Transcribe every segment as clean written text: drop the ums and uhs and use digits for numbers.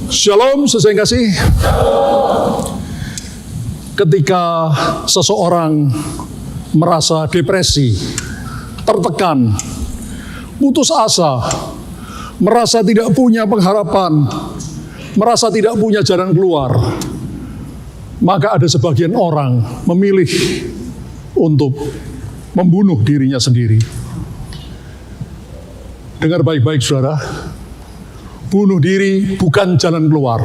Shalom, sesuai kasih. Ketika seseorang merasa depresi, tertekan, putus asa, merasa tidak punya pengharapan, merasa tidak punya jalan keluar, maka ada sebagian orang memilih untuk membunuh dirinya sendiri. Dengar baik-baik, saudara. Bunuh diri bukan jalan keluar,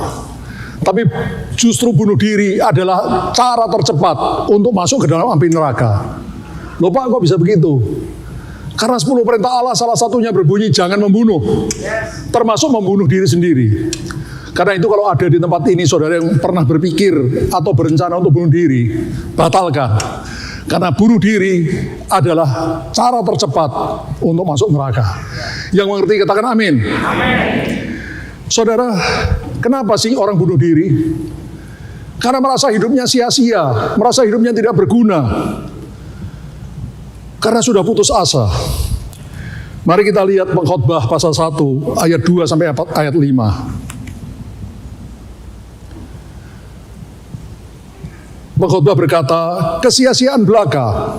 tapi justru bunuh diri adalah cara tercepat untuk masuk ke dalam api neraka. Loh Pak, kok bisa begitu? Karena 10 perintah Allah salah satunya berbunyi jangan membunuh, termasuk membunuh diri sendiri. Karena itu kalau ada di tempat ini saudara yang pernah berpikir atau berencana untuk bunuh diri, batalkan. Karena bunuh diri adalah cara tercepat untuk masuk neraka. Yang mengerti katakan amin. Amin. Saudara, kenapa sih orang bunuh diri? Karena merasa hidupnya sia-sia, merasa hidupnya tidak berguna. Karena sudah putus asa. Mari kita lihat Pengkhotbah pasal 1 ayat 2 sampai ayat 5. Pengkhotbah berkata, kesia-siaan belaka,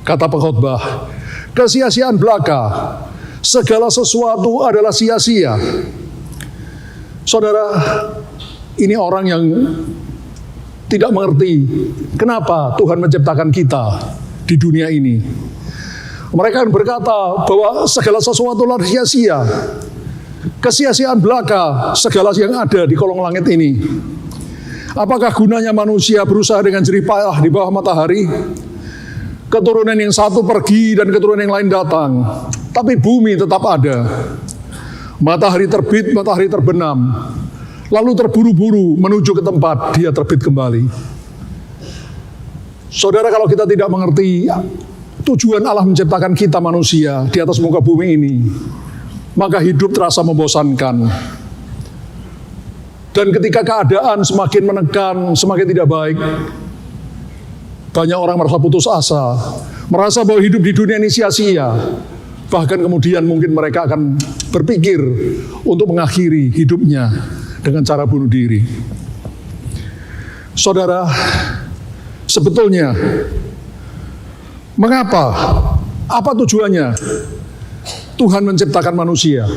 kata pengkhotbah, kesia-siaan belaka, segala sesuatu adalah sia-sia. Saudara, ini orang yang tidak mengerti kenapa Tuhan menciptakan kita di dunia ini. Mereka berkata bahwa segala sesuatu adalah sia-sia. Kesia-siaan belaka segala yang ada di kolong langit ini. Apakah gunanya manusia berusaha dengan jerih payah di bawah matahari? Keturunan yang satu pergi dan keturunan yang lain datang, tapi bumi tetap ada. Matahari terbit, matahari terbenam, lalu terburu-buru menuju ke tempat dia terbit kembali. Saudara, kalau kita tidak mengerti tujuan Allah menciptakan kita manusia di atas muka bumi ini, maka hidup terasa membosankan. Dan ketika keadaan semakin menekan, semakin tidak baik, banyak orang merasa putus asa, merasa bahwa hidup di dunia ini sia-sia. Bahkan kemudian mungkin mereka akan berpikir untuk mengakhiri hidupnya dengan cara bunuh diri. Saudara, sebetulnya mengapa? Apa tujuannya Tuhan menciptakan manusia?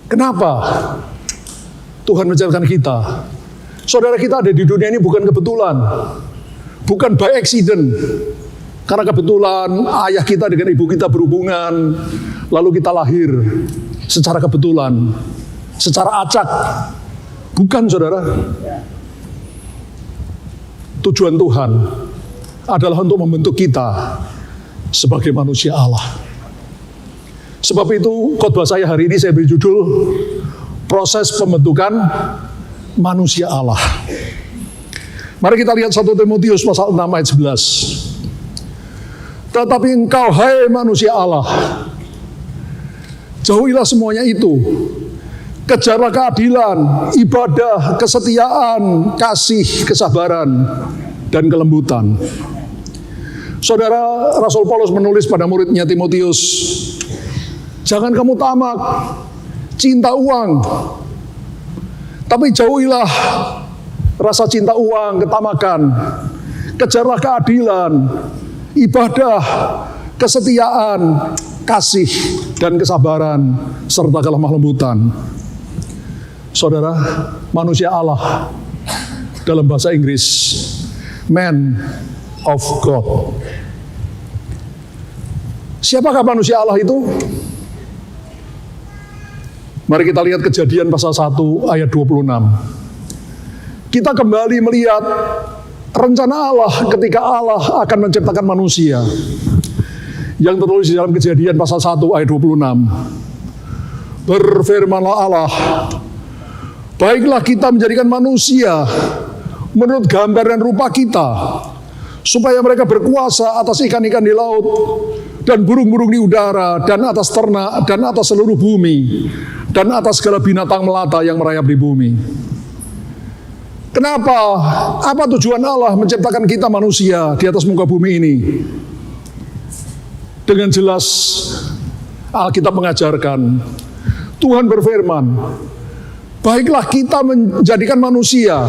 Kenapa Tuhan menciptakan kita? Saudara, kita ada di dunia ini bukan kebetulan, bukan by accident. Karena kebetulan ayah kita dengan ibu kita berhubungan, lalu kita lahir secara kebetulan, secara acak. Bukan, saudara. Tujuan Tuhan adalah untuk membentuk kita sebagai manusia Allah. Sebab itu khotbah saya hari ini saya beri judul Proses Pembentukan Manusia Allah. Mari kita lihat 1 Timotius pasal 6 ayat 11. Tetapi engkau, hai manusia Allah, jauhilah semuanya itu. Kejarlah keadilan, ibadah, kesetiaan, kasih, kesabaran, dan kelembutan. Saudara, Rasul Paulus menulis pada muridnya Timotius, jangan kamu tamak, cinta uang, tapi jauhilah rasa cinta uang, ketamakan. Kejarlah keadilan, ibadah, kesetiaan, kasih, dan kesabaran, serta kelemah lembutan. Saudara, manusia Allah dalam bahasa Inggris, man of God. Siapakah manusia Allah itu? Mari kita lihat Kejadian pasal 1 ayat 26. Kita kembali melihat rencana Allah ketika Allah akan menciptakan manusia yang tertulis di dalam Kejadian pasal 1 ayat 26. Berfirmanlah Allah, baiklah kita menjadikan manusia menurut gambar dan rupa kita, supaya mereka berkuasa atas ikan-ikan di laut dan burung-burung di udara dan atas ternak dan atas seluruh bumi dan atas segala binatang melata yang merayap di bumi. Kenapa? Apa tujuan Allah menciptakan kita manusia di atas muka bumi ini? Dengan jelas Alkitab mengajarkan Tuhan berfirman, baiklah kita menjadikan manusia,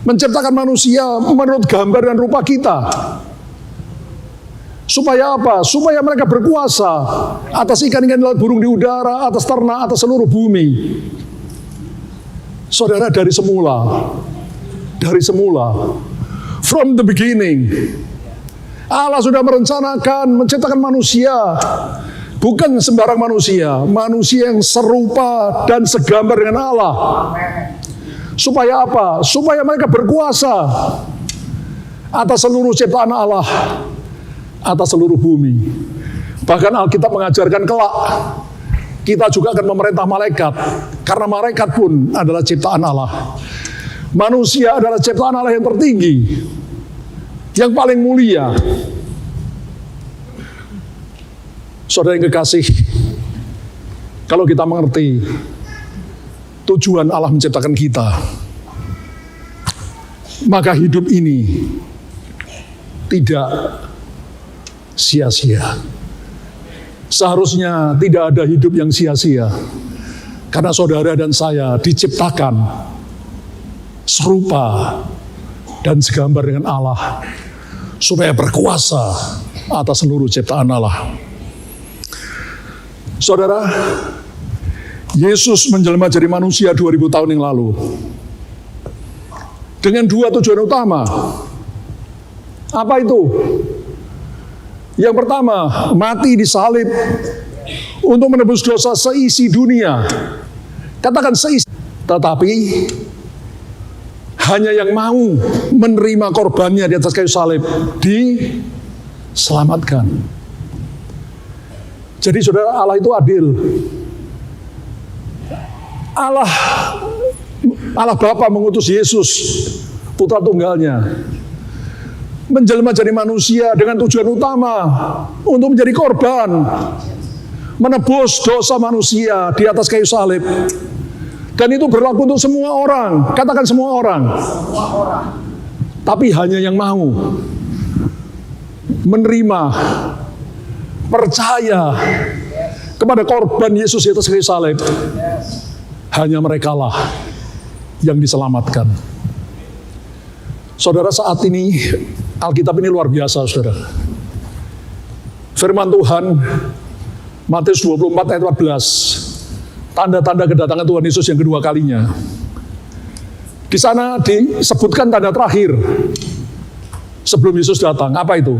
menciptakan manusia menurut gambar dan rupa kita. Supaya apa? Supaya mereka berkuasa atas ikan-ikan di laut, burung di udara, atas ternak, atas seluruh bumi. Saudara, dari semula, from the beginning, Allah sudah merencanakan menciptakan manusia. Bukan sembarang manusia, manusia yang serupa dan segambar dengan Allah. Supaya apa? Supaya mereka berkuasa atas seluruh ciptaan Allah, atas seluruh bumi. Bahkan Alkitab mengajarkan kelak kita juga akan memerintah malaikat, karena malaikat pun adalah ciptaan Allah. Manusia adalah ciptaan Allah yang tertinggi, yang paling mulia. Saudara yang kekasih, kalau kita mengerti tujuan Allah menciptakan kita, maka hidup ini tidak sia-sia. Seharusnya tidak ada hidup yang sia-sia, karena saudara dan saya diciptakan serupa dan segambar dengan Allah, supaya berkuasa atas seluruh ciptaan Allah. Saudara, Yesus menjelma jadi manusia 2000 tahun yang lalu dengan dua tujuan utama. Apa itu? Yang pertama, mati di salib untuk menebus dosa seisi dunia. Katakan seisi. Tetapi hanya yang mau menerima korbannya di atas kayu salib diselamatkan. Jadi saudara, Allah itu adil. Allah Bapa mengutus Yesus, putra tunggalnya, menjelma jadi manusia dengan tujuan utama untuk menjadi korban, menebus dosa manusia di atas kayu salib. Dan itu berlaku untuk semua orang. Katakan semua orang. Tapi hanya yang mau menerima, percaya kepada korban Yesus di atas kayu salib, hanya merekalah yang diselamatkan. Saudara, saat ini Alkitab ini luar biasa, saudara. Firman Tuhan, Matius 24 ayat 14, tanda-tanda kedatangan Tuhan Yesus yang kedua kalinya. Di sana disebutkan tanda terakhir sebelum Yesus datang. Apa itu?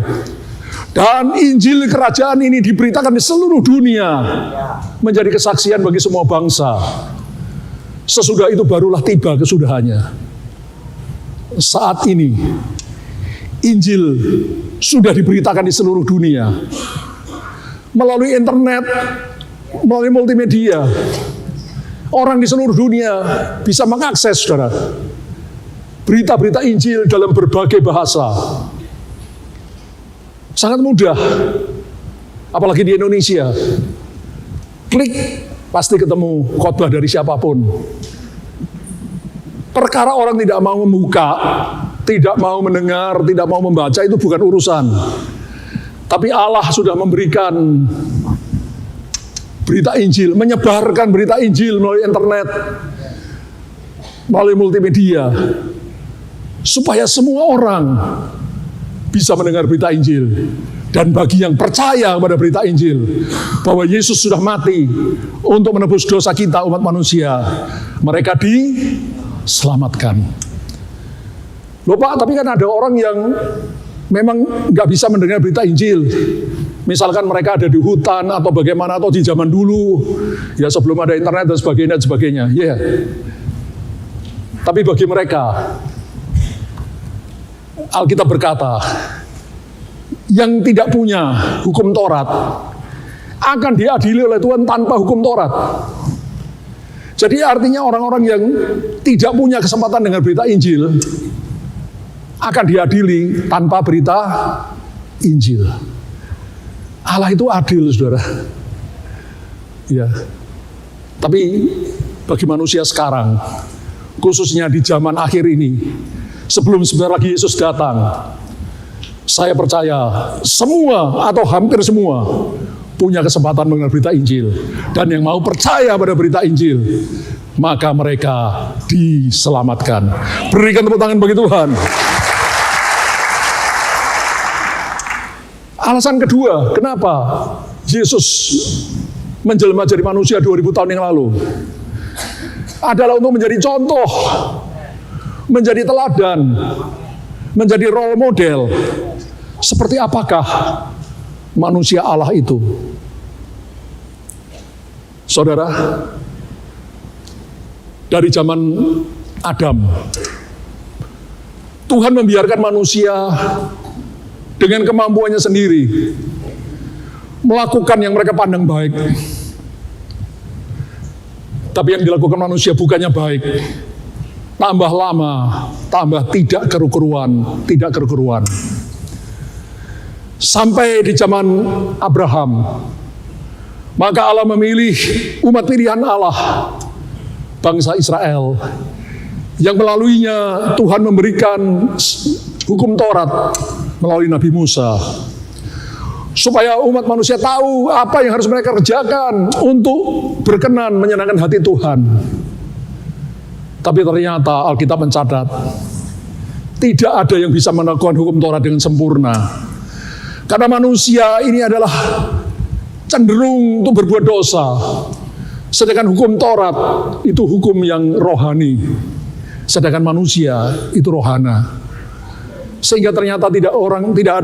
Dan Injil kerajaan ini diberitakan di seluruh dunia, menjadi kesaksian bagi semua bangsa. Sesudah itu barulah tiba kesudahannya. Saat ini Injil sudah diberitakan di seluruh dunia melalui internet, melalui multimedia. Orang di seluruh dunia bisa mengakses, saudara, berita-berita Injil dalam berbagai bahasa. Sangat mudah, apalagi di Indonesia. Klik, pasti ketemu khotbah dari siapapun. Perkara orang tidak mau membuka, tidak mau mendengar, tidak mau membaca, itu bukan urusan. Tapi Allah sudah memberikan berita Injil, menyebarkan berita Injil melalui internet, melalui multimedia, supaya semua orang bisa mendengar berita Injil. Dan bagi yang percaya kepada berita Injil, bahwa Yesus sudah mati untuk menebus dosa kita, umat manusia, mereka diselamatkan. Loh Pak, tapi kan ada orang yang memang nggak bisa mendengar berita Injil. Misalkan mereka ada di hutan atau bagaimana, atau di zaman dulu, ya sebelum ada internet dan sebagainya. Ya. Yeah. Tapi bagi mereka, Alkitab berkata, yang tidak punya hukum Taurat akan diadili oleh Tuhan tanpa hukum Taurat. Jadi artinya orang-orang yang tidak punya kesempatan dengan berita Injil akan diadili tanpa berita Injil. Allah itu adil, saudara. Ya. Tapi bagi manusia sekarang, khususnya di zaman akhir ini, sebelum sebentar lagi Yesus datang, saya percaya semua atau hampir semua punya kesempatan mengenal berita Injil. Dan yang mau percaya pada berita Injil, maka mereka diselamatkan. Berikan tepuk tangan bagi Tuhan. Alasan kedua, kenapa Yesus menjelma jadi manusia 2000 tahun yang lalu, adalah untuk menjadi contoh, menjadi teladan, menjadi role model. Seperti apakah manusia Allah itu? Saudara, dari zaman Adam, Tuhan membiarkan manusia dengan kemampuannya sendiri melakukan yang mereka pandang baik. Tapi yang dilakukan manusia bukannya baik. Tambah lama, tambah tidak keru-keruan. Sampai di zaman Abraham, maka Allah memilih umat pilihan Allah, bangsa Israel, yang melaluinya Tuhan memberikan hukum Taurat melalui Nabi Musa, supaya umat manusia tahu apa yang harus mereka kerjakan untuk berkenan menyenangkan hati Tuhan. Tapi ternyata Alkitab mencatat, tidak ada yang bisa melakukan hukum Taurat dengan sempurna. Karena manusia ini adalah cenderung untuk berbuat dosa. Sedangkan hukum Taurat itu hukum yang rohani. Sedangkan manusia itu rohana. Sehingga ternyata tidak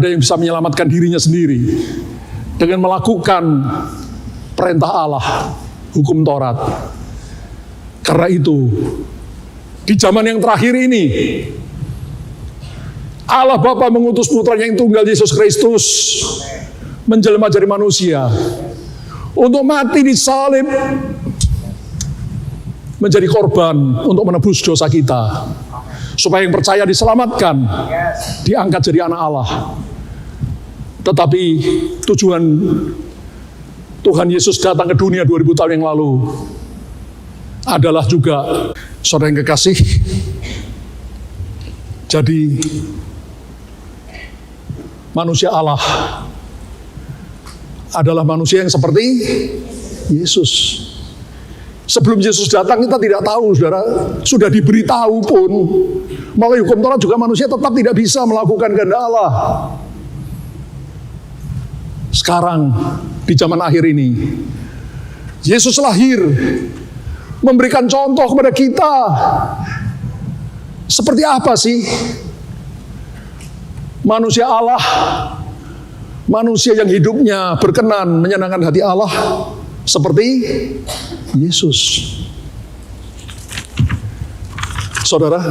ada yang bisa menyelamatkan dirinya sendiri dengan melakukan perintah Allah, hukum Taurat. Karena itu, di zaman yang terakhir ini, Allah Bapa mengutus putranya yang tunggal, Yesus Kristus, menjelma jadi manusia untuk mati di salib, menjadi korban untuk menebus dosa kita, supaya yang percaya diselamatkan, diangkat jadi anak Allah. Tetapi tujuan Tuhan Yesus datang ke dunia 2000 tahun yang lalu adalah juga, saudara yang kekasih, jadi manusia Allah adalah manusia yang seperti Yesus. Sebelum Yesus datang kita tidak tahu, saudara. Sudah diberitahu pun melalui hukum Taurat juga manusia tetap tidak bisa melakukan kehendak Allah. Sekarang di zaman akhir ini, Yesus lahir memberikan contoh kepada kita. Seperti apa sih manusia Allah, manusia yang hidupnya berkenan menyenangkan hati Allah, seperti Yesus. Saudara,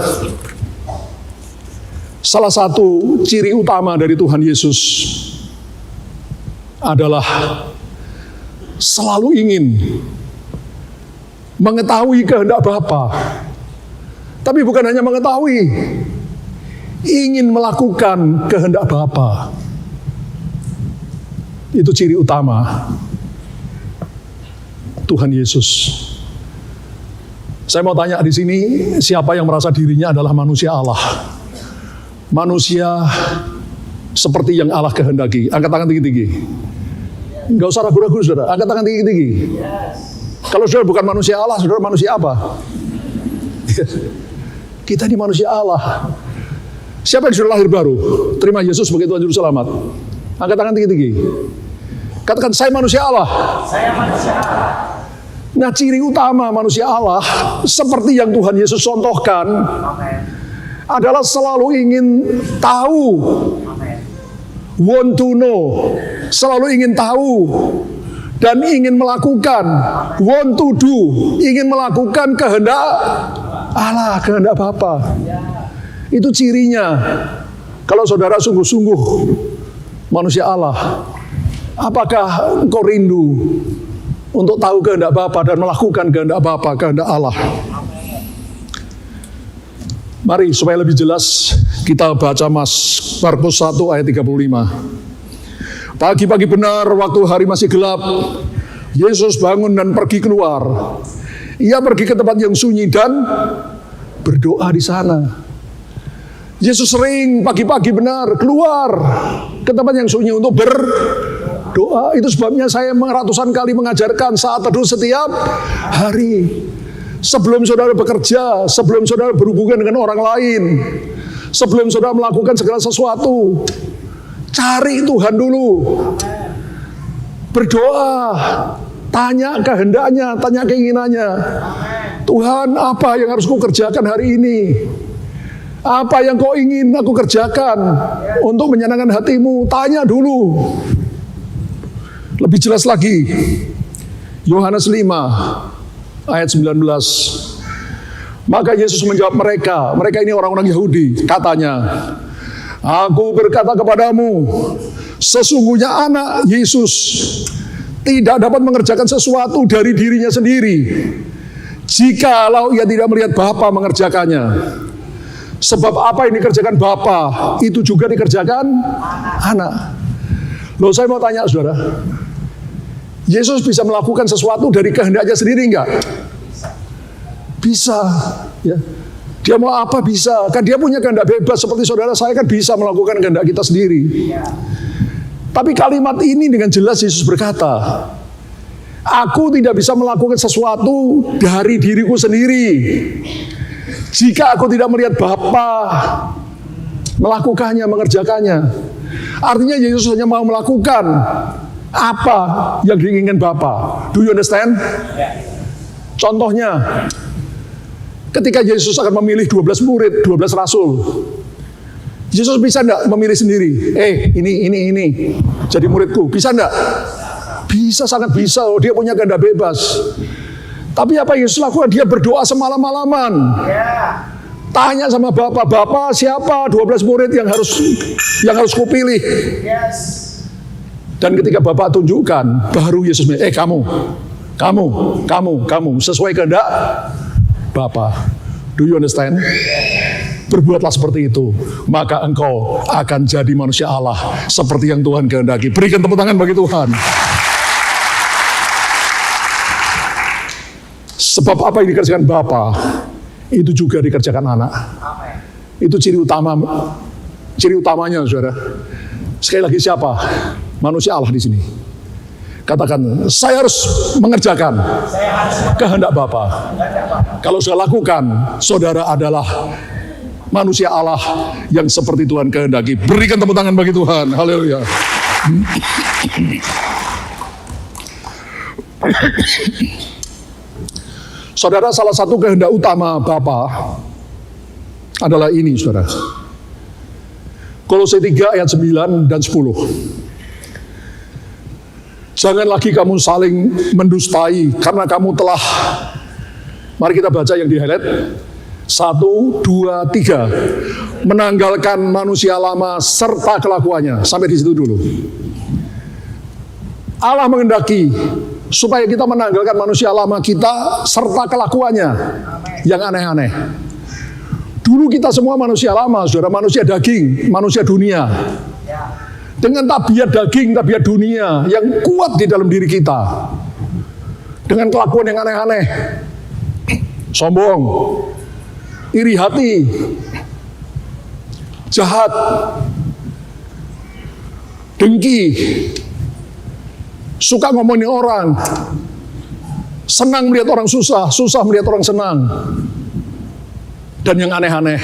salah satu ciri utama dari Tuhan Yesus adalah selalu ingin mengetahui kehendak Bapa. Tapi bukan hanya mengetahui, ingin melakukan kehendak Bapa. Itu ciri utama Tuhan Yesus. Saya mau tanya di sini, siapa yang merasa dirinya adalah manusia Allah? Manusia seperti yang Allah kehendaki. Angkat tangan tinggi-tinggi. Enggak usah ragu-ragu, saudara. Angkat tangan tinggi-tinggi. Kalau saudara bukan manusia Allah, saudara manusia apa? Kita ini manusia Allah. Siapa yang sudah lahir baru? Terima Yesus sebagai Tuhan Juru Selamat. Angkat tangan tinggi-tinggi. Katakan, saya manusia Allah. Saya manusia Allah. Nah, ciri utama manusia Allah seperti yang Tuhan Yesus contohkan, Amen. adalah selalu ingin tahu. Amen. Want to know. Selalu ingin tahu dan ingin melakukan. Want to do. Ingin melakukan kehendak Allah, kehendak Bapa. Itu cirinya. Kalau saudara sungguh-sungguh manusia Allah, apakah engkau rindu untuk tahu kehendak Bapa dan melakukan kehendak Bapa, kehendak Allah? Mari supaya lebih jelas kita baca Markus 1 ayat 35. Pagi-pagi benar waktu hari masih gelap, Yesus bangun dan pergi keluar. Ia pergi ke tempat yang sunyi dan berdoa di sana. Yesus sering pagi-pagi benar keluar ke tempat yang sunyi untuk berdoa. berdoa. Itu sebabnya saya ratusan kali mengajarkan saat teduh setiap hari. Sebelum saudara bekerja, sebelum saudara berhubungan dengan orang lain, sebelum saudara melakukan segala sesuatu, cari Tuhan dulu. Berdoa, tanya kehendaknya, tanya keinginannya. Tuhan, apa yang harus ku kerjakan hari ini? Apa yang kau ingin aku kerjakan untuk menyenangkan hatimu? Tanya dulu. Lebih jelas lagi, Yohanes 5 ayat 19. Maka Yesus menjawab mereka ini orang-orang Yahudi, katanya, aku berkata kepadamu, sesungguhnya anak Yesus tidak dapat mengerjakan sesuatu dari dirinya sendiri, jikalau ia tidak melihat Bapa mengerjakannya. Sebab apa yang dikerjakan Bapa, itu juga dikerjakan anak. Loh, saya mau tanya saudara, Yesus bisa melakukan sesuatu dari kehendaknya sendiri enggak? Bisa. Ya. Dia mau apa bisa. Kan dia punya kehendak bebas. Seperti saudara saya kan bisa melakukan kehendak kita sendiri. Tapi kalimat ini dengan jelas Yesus berkata, aku tidak bisa melakukan sesuatu dari diriku sendiri, jika aku tidak melihat Bapa melakukannya, mengerjakannya. Artinya Yesus hanya mau melakukan apa yang diinginkan Bapa. Do you understand? Contohnya, ketika Yesus akan memilih 12 murid, 12 rasul, Yesus bisa enggak memilih sendiri? Ini jadi muridku. Bisa enggak? Bisa, sangat bisa. Dia punya kehendak bebas. Tapi apa Yesus lakukan? Dia berdoa semalam-malaman. Tanya sama Bapa, siapa 12 murid yang harus kupilih? Dan ketika Bapa tunjukkan, baru Yesus bilang, kamu sesuai kehendak Bapa. Do you understand? Berbuatlah seperti itu, maka engkau akan jadi manusia Allah seperti yang Tuhan kehendaki. Berikan tepuk tangan bagi Tuhan. Sebab apa yang dikerjakan Bapa, itu juga dikerjakan anak. Itu ciri utamanya, saudara. Sekali lagi, siapa? Manusia Allah di sini. Katakan, saya harus mengerjakan kehendak Bapa. Kalau saya lakukan, saudara adalah manusia Allah yang seperti Tuhan kehendaki. Berikan tepuk tangan bagi Tuhan. Haleluya. Saudara, salah satu kehendak utama Bapa adalah ini, saudara. Kolose 3 ayat 9 dan 10. Jangan lagi kamu saling mendustai, karena kamu telah, mari kita baca yang di highlight. 1, 2, 3. Menanggalkan manusia lama serta kelakuannya. Sampai di situ dulu. Allah menghendaki supaya kita menanggalkan manusia lama kita serta kelakuannya yang aneh-aneh. Dulu kita semua manusia lama, saudara, manusia daging, manusia dunia. Dengan tabiat daging, tabiat dunia yang kuat di dalam diri kita. Dengan kelakuan yang aneh-aneh. Sombong, iri hati, jahat, dengki, suka ngomongin orang, senang melihat orang susah, susah melihat orang senang. Dan yang aneh-aneh,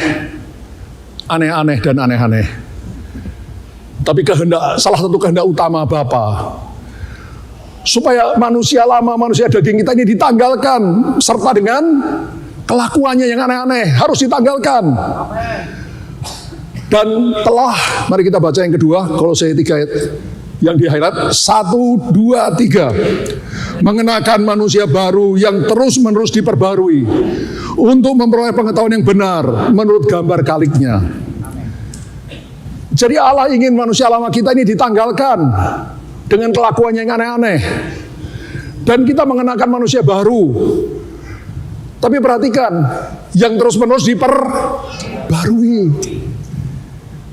aneh-aneh dan aneh-aneh. Tapi salah satu kehendak utama Bapa, supaya manusia lama, manusia daging kita ini ditanggalkan, serta dengan kelakuannya yang aneh-aneh, harus ditanggalkan. Dan telah, mari kita baca yang kedua, Kolose 3 ayat yang di highlight. 1, 2, 3. Mengenakan manusia baru yang terus-menerus diperbarui untuk memperoleh pengetahuan yang benar menurut gambar kaliknya. Jadi Allah ingin manusia lama kita ini ditanggalkan dengan kelakuannya yang aneh-aneh. Dan kita mengenakan manusia baru. Tapi perhatikan, yang terus-menerus diperbarui.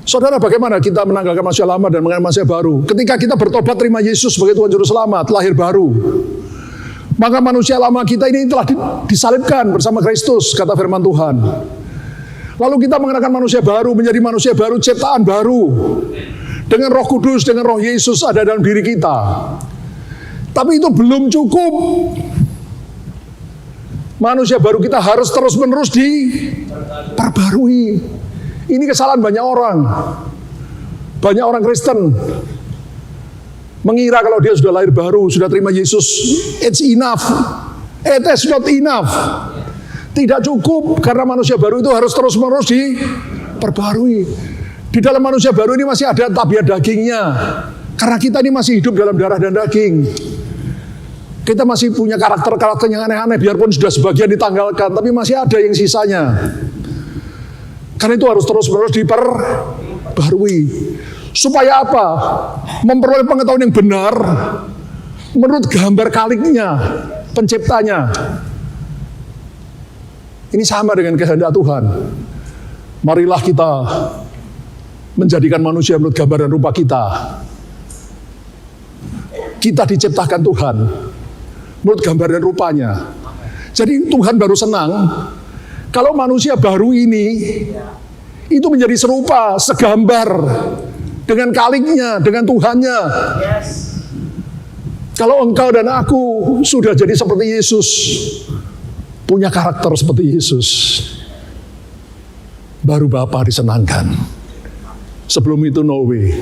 Saudara, bagaimana kita menanggalkan manusia lama dan mengenakan manusia baru? Ketika kita bertobat terima Yesus sebagai Tuhan Juru Selamat, lahir baru. Maka manusia lama kita ini telah disalibkan bersama Kristus, kata firman Tuhan. Lalu kita mengenakan manusia baru, menjadi manusia baru, ciptaan baru. dengan Roh Kudus, dengan Roh Yesus ada dalam diri kita. Tapi itu belum cukup. Manusia baru kita harus terus-menerus diperbarui. Ini kesalahan banyak orang. Banyak orang Kristen mengira kalau dia sudah lahir baru, sudah terima Yesus, it's enough. It is not enough. Tidak cukup, karena manusia baru itu harus terus-menerus diperbarui. Di dalam manusia baru ini masih ada tabiat dagingnya. Karena kita ini masih hidup dalam darah dan daging. Kita masih punya karakter-karakter yang aneh-aneh, biarpun sudah sebagian ditanggalkan, tapi masih ada yang sisanya. Karena itu harus terus-menerus diperbarui. Supaya apa? Memperoleh pengetahuan yang benar menurut gambar kaliknya, penciptanya. Ini sama dengan kehendak Tuhan. Marilah kita menjadikan manusia menurut gambar dan rupa kita. Kita diciptakan Tuhan menurut gambar dan rupanya. Jadi Tuhan baru senang kalau manusia baru ini itu menjadi serupa, segambar dengan kaliknya, dengan Tuhannya. Kalau engkau dan aku sudah jadi seperti Yesus, punya karakter seperti Yesus, baru Bapa disenangkan. Sebelum itu no way.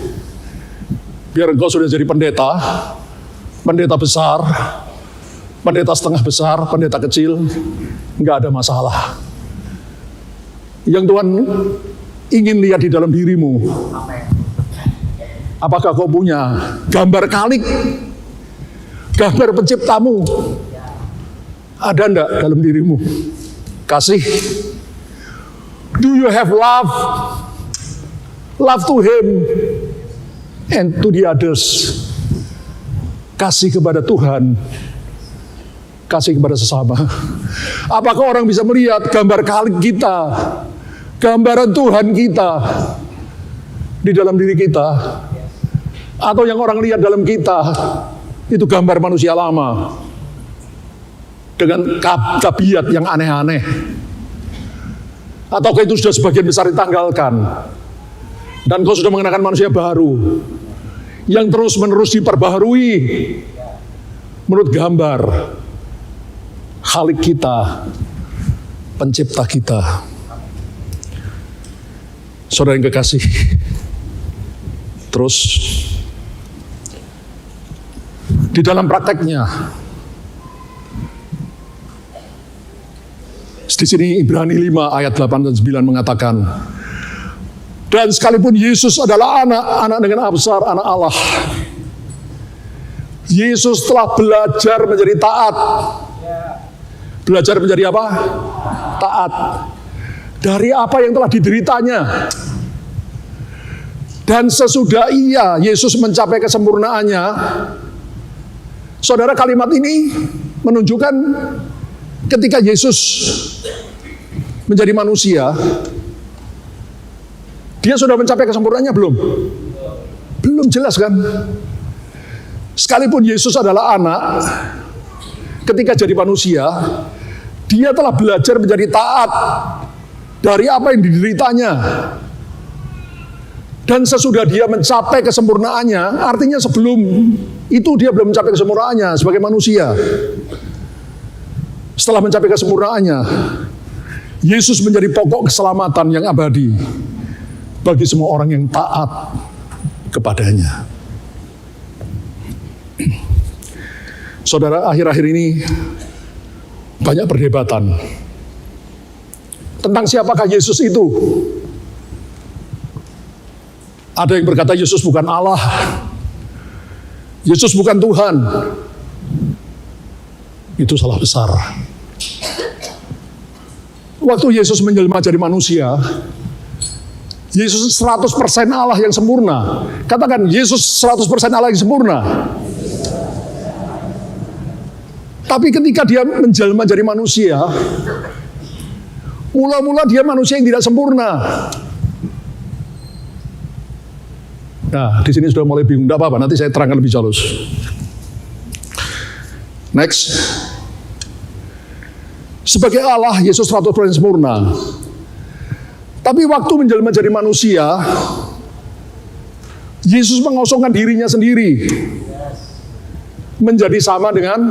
Biar engkau sudah jadi pendeta, pendeta besar, pendeta setengah besar, pendeta kecil, nggak ada masalah. Yang Tuhan ingin lihat di dalam dirimu, apakah kau punya gambar kalik, gambar penciptamu? Ada enggak dalam dirimu? Kasih. Do you have love? Love to Him and to the others. Kasih kepada Tuhan, kasih kepada sesama. Apakah orang bisa melihat gambar kalik kita, gambaran Tuhan kita di dalam diri kita? Atau yang orang lihat dalam kita itu gambar manusia lama dengan tabiat yang aneh-aneh? Ataukah itu sudah sebagian besar ditanggalkan dan kau sudah mengenakan manusia baru yang terus-menerus diperbaharui menurut gambar Khalik kita, pencipta kita? Saudara yang kekasih, terus di dalam prakteknya, di sini Ibrani 5 ayat 8 dan 9 mengatakan, dan sekalipun Yesus adalah anak dengan absar, anak Allah, Yesus telah belajar menjadi taat. Belajar menjadi apa? Taat. Dari apa yang telah dideritanya. Dan sesudah Yesus mencapai kesempurnaannya, saudara, kalimat ini menunjukkan ketika Yesus menjadi manusia, dia sudah mencapai kesempurnaannya belum? Belum, jelas kan? Sekalipun Yesus adalah anak, ketika jadi manusia, dia telah belajar menjadi taat dari apa yang dideritanya. Dan sesudah dia mencapai kesempurnaannya, artinya sebelum itu dia belum mencapai kesempurnaannya sebagai manusia. Setelah mencapai kesempurnaannya, Yesus menjadi pokok keselamatan yang abadi bagi semua orang yang taat kepadanya. Saudara, akhir-akhir ini banyak perdebatan tentang siapakah Yesus itu. Ada yang berkata Yesus bukan Allah, Yesus bukan Tuhan. Itu salah besar. Waktu Yesus menjelma jadi manusia, Yesus 100% Allah yang sempurna. Katakan, Yesus 100% Allah yang sempurna. Tapi ketika dia menjelma jadi manusia, mula-mula dia manusia yang tidak sempurna. Nah, di sini sudah mulai bingung. Tidak apa-apa, nanti saya terangkan lebih jelas. Next. Sebagai Allah, Yesus 100% sempurna. Tapi waktu menjelma jadi manusia, Yesus mengosongkan dirinya sendiri menjadi sama dengan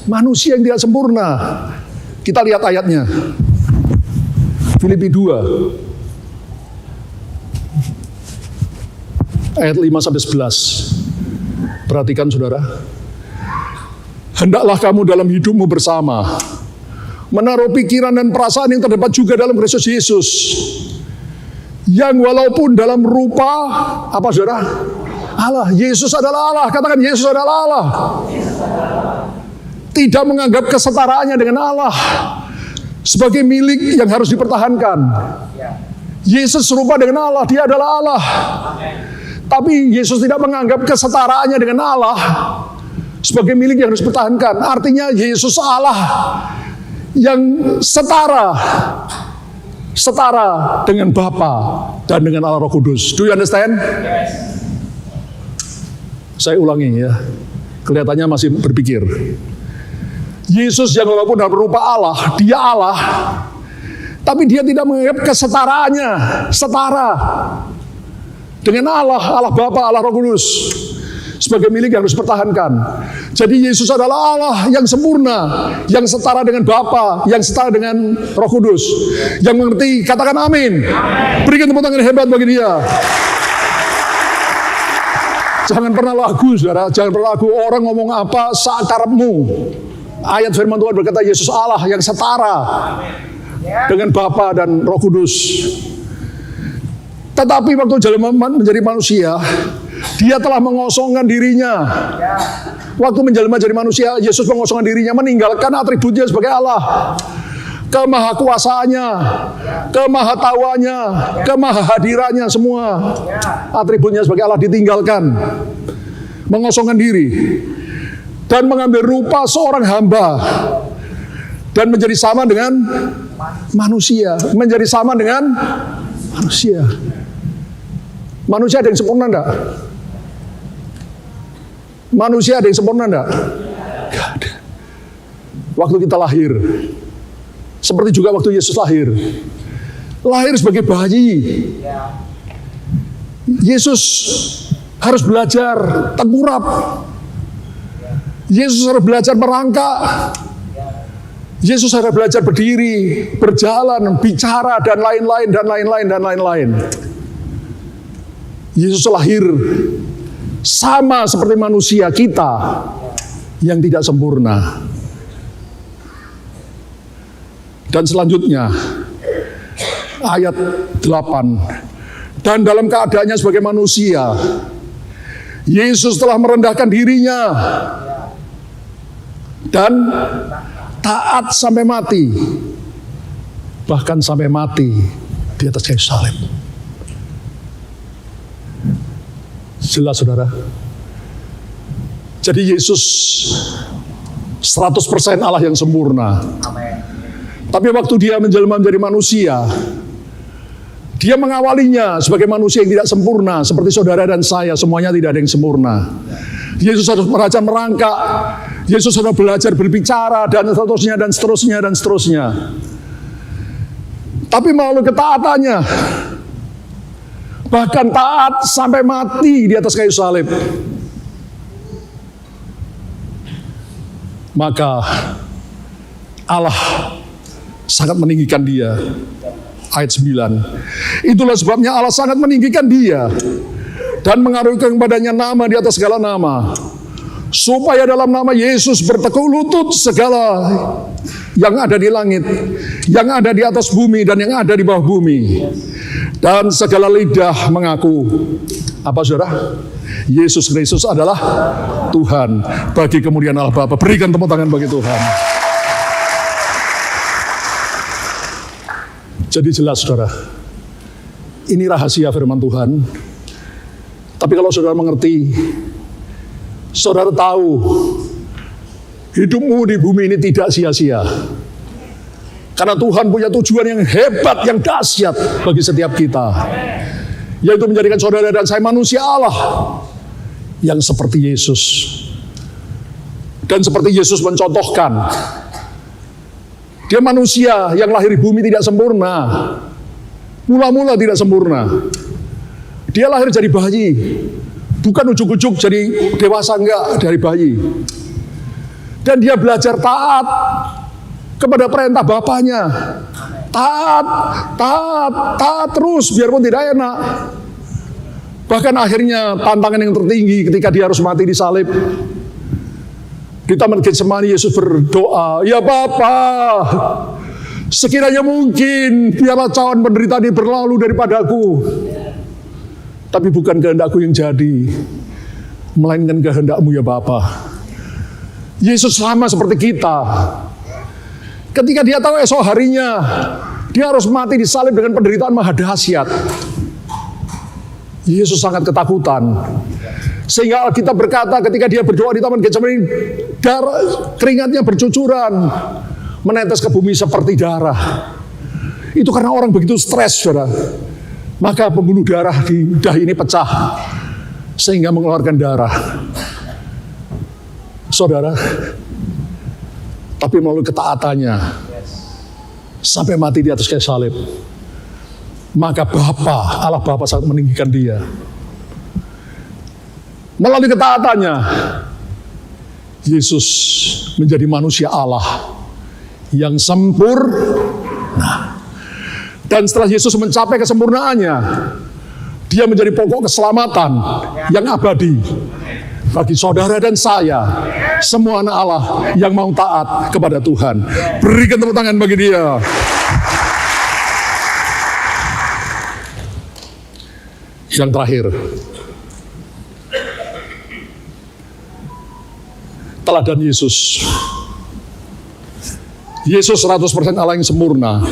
manusia yang tidak sempurna. Kita lihat ayatnya. Filipi 2 ayat 5-11. Perhatikan saudara. Hendaklah kamu dalam hidupmu bersama menaruh pikiran dan perasaan yang terdapat juga dalam Kristus Yesus, yang walaupun dalam rupa apa saudara? Allah. Yesus adalah Allah. Katakan Yesus adalah Allah. Tidak menganggap kesetaraannya dengan Allah sebagai milik yang harus dipertahankan. Yesus serupa dengan Allah. Dia adalah Allah. Tapi Yesus tidak menganggap kesetaraannya dengan Allah sebagai milik yang harus dipertahankan. Artinya Yesus Allah yang setara dengan Bapa dan dengan Allah Roh Kudus. Do you understand? Saya ulangi ya. Kelihatannya masih berpikir. Yesus yang walaupun dalam rupa Allah, dia Allah, tapi dia tidak menganggap kesetaraannya setara dengan Allah, Allah Bapa, Allah Roh Kudus sebagai milik yang harus dipertahankan. Jadi Yesus adalah Allah yang sempurna, yang setara dengan Bapa, yang setara dengan Roh Kudus. Yang mengerti, katakan amin. Berikan tepuk tangan hebat bagi dia. Jangan pernah lagu, saudara. Jangan pernah lagu orang ngomong apa sakarepmu. Ayat firman Tuhan berkata Yesus Allah yang setara dengan Bapa dan Roh Kudus. Tetapi waktu menjadi manusia, dia telah mengosongkan dirinya. Waktu menjelma jadi manusia, Yesus mengosongkan dirinya, meninggalkan atributnya sebagai Allah. Kemahakuasaannya, kemahatauannya, kemahahadirannya, semua atributnya sebagai Allah ditinggalkan. Mengosongkan diri. Dan mengambil rupa seorang hamba. Dan menjadi sama dengan manusia. Menjadi sama dengan manusia. Manusia ada yang sempurna enggak? Manusia ada yang sempurna enggak? Enggak ada. Waktu kita lahir, seperti juga waktu Yesus lahir. Lahir sebagai bayi. Yesus harus belajar tengkurap. Yesus harus belajar merangkak. Yesus harus belajar berdiri, berjalan, bicara, dan lain-lain, dan lain-lain, dan lain-lain. Yesus lahir sama seperti manusia kita yang tidak sempurna. Dan selanjutnya, ayat 8. Dan dalam keadaannya sebagai manusia, Yesus telah merendahkan dirinya dan taat sampai mati. Bahkan sampai mati di atas kayu salib. Jelas saudara. Jadi Yesus 100% Allah yang sempurna. Tapi waktu dia menjelma menjadi manusia, dia mengawalinya sebagai manusia yang tidak sempurna. Seperti saudara dan saya, semuanya tidak ada yang sempurna. Yesus harus belajar merangkak. Yesus harus belajar berbicara, dan seterusnya, dan seterusnya, dan seterusnya. Tapi melalui ketaatannya, bahkan taat sampai mati di atas kayu salib, maka Allah sangat meninggikan dia. Ayat 9. Itulah sebabnya Allah sangat meninggikan dia dan mengaruniakan kepadanya nama di atas segala nama, supaya dalam nama Yesus bertekuk lutut segala yang ada di langit, yang ada di atas bumi, dan yang ada di bawah bumi, dan segala lidah mengaku. Apa saudara? Yesus Kristus adalah Tuhan, bagi kemuliaan Allah Bapa. Berikan tepuk tangan bagi Tuhan. Jadi jelas saudara, ini rahasia firman Tuhan. Tapi kalau saudara mengerti, saudara tahu hidupmu di bumi ini tidak sia-sia. Karena Tuhan punya tujuan yang hebat, yang dahsyat bagi setiap kita, yaitu menjadikan saudara dan saya manusia Allah yang seperti Yesus. Dan seperti Yesus mencontohkan, dia manusia yang lahir di bumi tidak sempurna. Mula-mula tidak sempurna. Dia lahir jadi bayi. Bukan ujuk-ujuk jadi dewasa, enggak, dari bayi. Dan dia belajar taat kepada perintah bapaknya. Taat terus biarpun tidak enak. Bahkan akhirnya tantangan yang tertinggi ketika dia harus mati di salib. Di Taman Getsemani Yesus berdoa, "Ya Bapa, sekiranya mungkin biarlah cawan penderitaan ini berlalu daripadaku. Tapi bukan kehendakku yang jadi, melainkan kehendak-Mu ya Bapa." Yesus sama seperti kita. Ketika dia tahu esok harinya dia harus mati disalib dengan penderitaan maha dahsyat, Yesus sangat ketakutan. Sehingga Alkitab berkata ketika dia berdoa di Taman Getsemani, keringatnya bercucuran, menetes ke bumi seperti darah. Itu karena orang begitu stres, saudara. Maka pembuluh darah di dahi ini pecah sehingga mengeluarkan darah. Saudara, tapi melalui ketaatannya sampai mati di atas kayu salib, maka Allah Bapa sangat meninggikan dia. Melalui ketaatannya, Yesus menjadi manusia Allah yang sempurna. Dan setelah Yesus mencapai kesempurnaannya, dia menjadi pokok keselamatan yang abadi bagi saudara dan saya, semua anak Allah yang mau taat kepada Tuhan. Berikan tepuk tangan bagi dia. Yang terakhir, teladan Yesus. Yesus 100% Allah yang sempurna.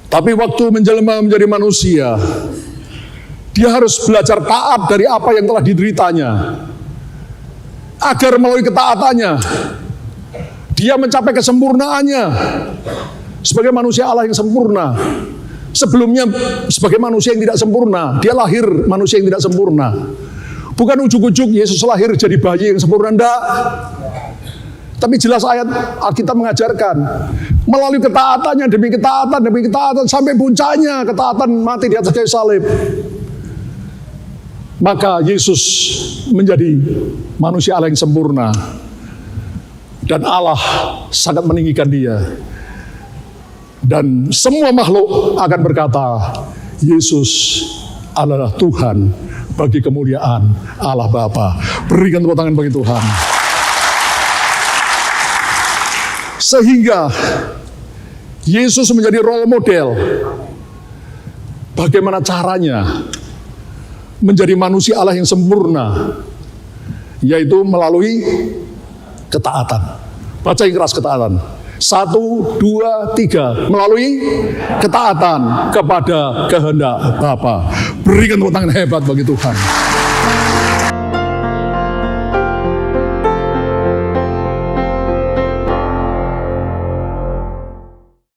Tapi waktu menjelma menjadi manusia, dia harus belajar taat dari apa yang telah dideritanya. Agar melalui ketaatannya, dia mencapai kesempurnaannya sebagai manusia Allah yang sempurna. Sebelumnya sebagai manusia yang tidak sempurna, dia lahir manusia yang tidak sempurna. Bukan ujuk-ujuk Yesus lahir jadi bayi yang sempurna, enggak. Tapi jelas ayat Alkitab mengajarkan melalui ketaatannya demi ketaatan sampai puncaknya ketaatan mati di atas kayu salib. Maka Yesus menjadi manusia Allah yang sempurna. Dan Allah sangat meninggikan dia. Dan semua makhluk akan berkata, Yesus adalah Tuhan bagi kemuliaan Allah Bapa. Berikan tepuk tangan bagi Tuhan. Sehingga Yesus menjadi role model. Bagaimana caranya menjadi manusia Allah yang sempurna, yaitu melalui ketaatan. Baca yang keras, ketaatan. 1, 2, 3. Melalui ketaatan kepada kehendak Bapa. Berikan tepuk tangan hebat bagi Tuhan.